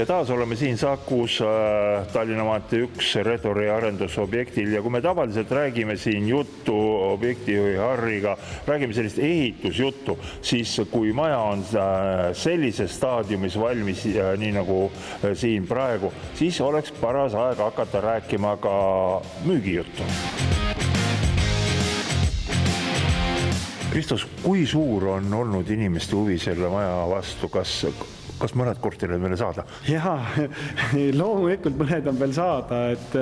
Ja taas oleme siin Sakus Tallinna maantee 1 Retori arendusobjektil ja kui me tavaliselt räägime siin juttu objektijuhi Harriga, räägime sellist ehitusjuttu, siis kui maja on sellises staadiumis valmis, nii nagu siin praegu, siis oleks paras aeg hakata rääkima ka müügijuttu. Kristos, kui suur on olnud inimeste huvi selle maja vastu, kas mõned korterid meile saada? Jaa, loomulikult mõned on veel saada, et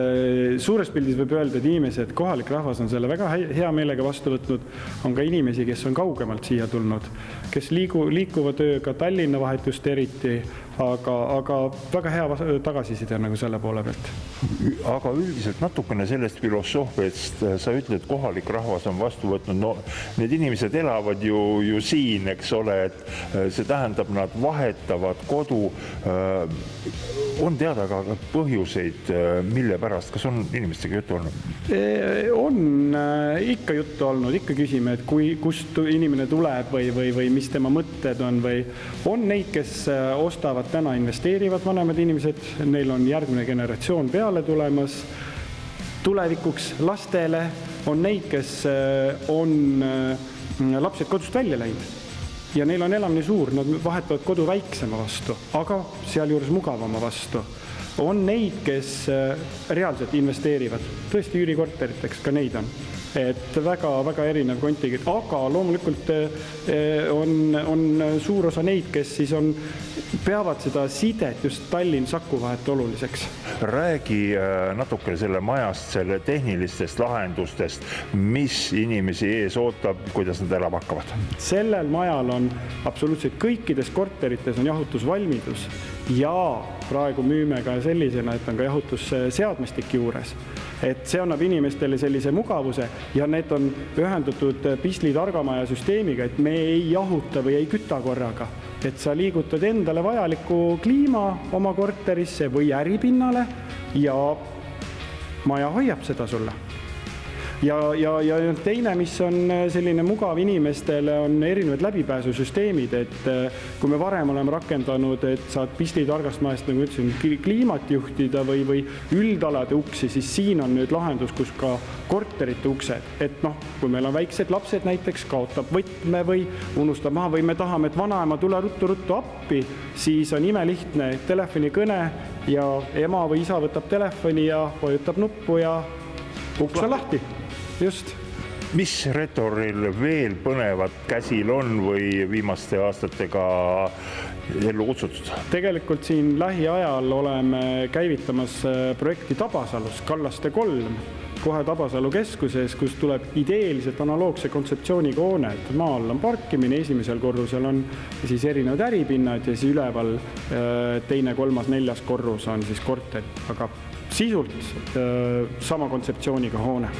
suures pildis võib öelda, et inimesed, kohalik rahvas on selle väga hea meelega vastu võtnud, on ka inimesi, kes on kaugemalt siia tulnud, kes liikuva tööga Tallinna vahetust eriti, aga väga hea tagasiside nagu selle poole pealt. Aga üldiselt natukene sellest filosoofiast sa ütled, kohalik rahvas on vastu võtnud, no need inimesed elavad ju siin, eks ole, et see tähendab, nad vahetavad kodu. On teada ka põhjuseid, mille pärast, kas on inimestega juttu olnud? On ikka juttu olnud, ikka küsime, et kust inimene tuleb või mis tema mõtted on või on neid, kes ostavad täna investeerivad vanemad inimesed, neil on järgmine generatsioon peale tulemas, tulevikuks lastele on neid, kes on lapsed kodust välja läinud ja neil on elamine suur, nad vahetavad kodu väiksema vastu, aga sealjuures mugavama vastu. On neid, kes reaalselt investeerivad, tõesti üürikorteriteks, ka neid on. Et väga erinev kontingent, aga loomulikult on suur osa neid, kes siis peavad seda sidet just Tallinn-Saku vahet oluliseks. Räägi natuke selle majast, selle tehnilistest lahendustest, mis inimesi ees ootab, kuidas nad elama hakkavad. Sellel majal on absoluutselt kõikides korterites on jahutusvalmidus ja praegu müüme ka sellisena, et on ka jahutusseadmistik juures. Et see annab inimestele sellise mugavuse ja need on ühendatud Pisli targamaja süsteemiga, et me ei jahuta või ei küta korraga. Et sa liigutad endale vajaliku kliima oma korterisse või äripinnale ja maja hoiab seda sulle. Ja teine, mis on selline mugav inimestele, on erinevad läbipääsusüsteemid, et kui me varem oleme rakendanud, et saad Pisli targast majast, nagu ütlesin, kliimat juhtida või üldalade uksi, siis siin on nüüd lahendus, kus ka korterite uksed, et kui meil on väiksed lapsed näiteks, kaotab võtme või unustab maha või me tahame, et vanaema tule ruttu appi, siis on imelihtne telefonikõne ja ema või isa võtab telefoni ja vajutab nuppu ja uks on lahti. Just. Mis Retoril veel põnevat käsil on või viimaste aastatega ellu kutsutud? Tegelikult siin lähiajal oleme käivitamas projekti Tabasalus, Kallaste 3, kohe Tabasalu keskuses, kus tuleb ideeliselt analoogse kontseptsiooniga hoone, et maa all on parkimine, esimesel korrusel on siis erinevad äripinnad ja siis üleval teine, kolmas, neljas korrus on siis korter, aga sisult sama kontseptsiooniga hoone.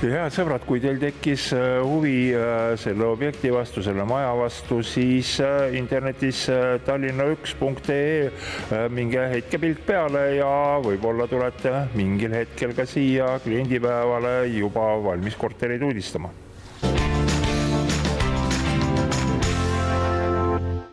Ja head sõbrad, kui teil tekkis huvi selle objekti vastu, selle maja vastu, siis internetis tallinna1.ee minge hetkepilt peale ja võib-olla tulete mingil hetkel ka siia kliendipäevale juba valmis korterid uudistama.